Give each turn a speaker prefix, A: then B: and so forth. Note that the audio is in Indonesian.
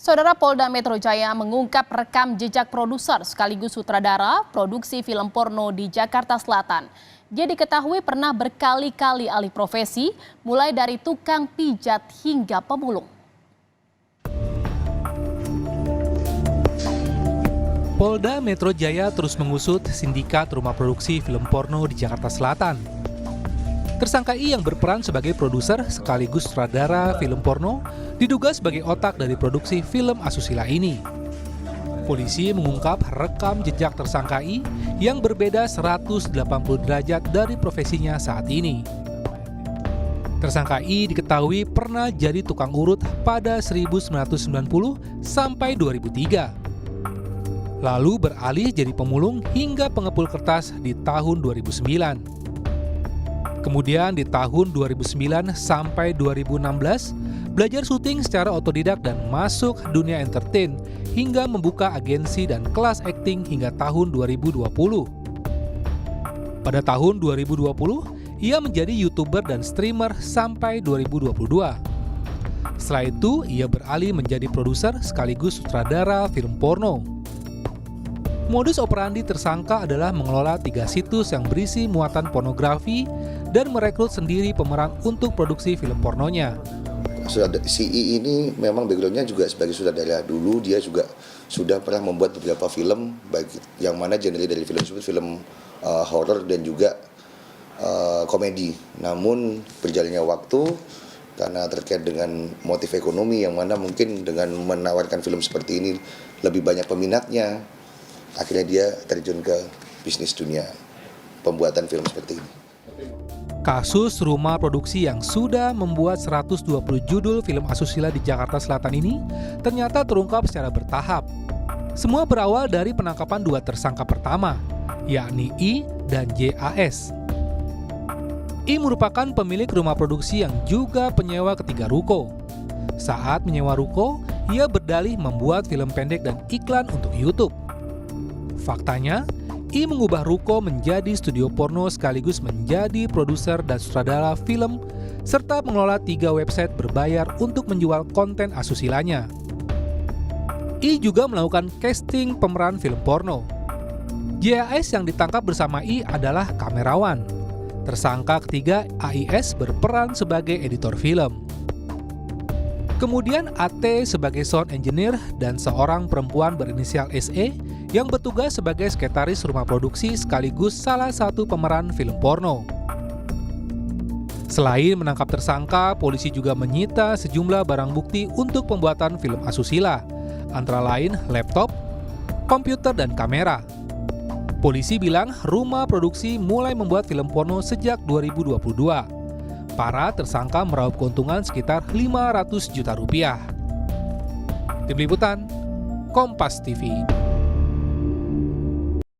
A: Saudara, Polda Metro Jaya mengungkap rekam jejak produser sekaligus sutradara produksi film porno di Jakarta Selatan. Dia diketahui pernah berkali-kali alih profesi, mulai dari tukang pijat hingga pemulung.
B: Polda Metro Jaya terus mengusut sindikat rumah produksi film porno di Jakarta Selatan. Tersangka I yang berperan sebagai produser sekaligus sutradara film porno diduga sebagai otak dari produksi film asusila ini. Polisi mengungkap rekam jejak tersangka I yang berbeda 180 derajat dari profesinya saat ini. Tersangka I diketahui pernah jadi tukang urut pada 1990 sampai 2003. Lalu beralih jadi pemulung hingga pengepul kertas di tahun 2009. Kemudian di tahun 2009 sampai 2016, belajar syuting secara otodidak dan masuk dunia entertain hingga membuka agensi dan kelas akting hingga tahun 2020. Pada tahun 2020, ia menjadi YouTuber dan streamer sampai 2022. Setelah itu, ia beralih menjadi produser sekaligus sutradara film porno. Modus operandi tersangka adalah mengelola 3 situs yang berisi muatan pornografi dan merekrut sendiri pemeran untuk produksi film pornonya.
C: Si I ini memang backgroundnya juga sebagai sutradara dulu, dia juga sudah pernah membuat beberapa film, baik yang mana genre dari film tersebut film horor dan juga komedi. Namun berjalannya waktu karena terkait dengan motif ekonomi yang mana mungkin dengan menawarkan film seperti ini lebih banyak peminatnya, akhirnya dia terjun ke bisnis dunia pembuatan film seperti ini.
B: Kasus rumah produksi yang sudah membuat 120 judul film asusila di Jakarta Selatan ini ternyata terungkap secara bertahap. Semua berawal dari penangkapan 2 tersangka pertama, yakni I dan JAS. I merupakan pemilik rumah produksi yang juga penyewa ketiga ruko. Saat menyewa ruko, ia berdalih membuat film pendek dan iklan untuk YouTube. Faktanya, I mengubah ruko menjadi studio porno sekaligus menjadi produser dan sutradara film serta mengelola 3 website berbayar untuk menjual konten asusilanya. I juga melakukan casting pemeran film porno. JAS yang ditangkap bersama I adalah kamerawan. Tersangka ketiga AIS berperan sebagai editor film. Kemudian AT sebagai sound engineer dan seorang perempuan berinisial SE yang bertugas sebagai sekretaris rumah produksi sekaligus salah satu pemeran film porno. Selain menangkap tersangka, polisi juga menyita sejumlah barang bukti untuk pembuatan film asusila, antara lain laptop, komputer, dan kamera. Polisi bilang rumah produksi mulai membuat film porno sejak 2022. Para tersangka meraup keuntungan sekitar 500 juta rupiah. Tim Liputan, Kompas TV.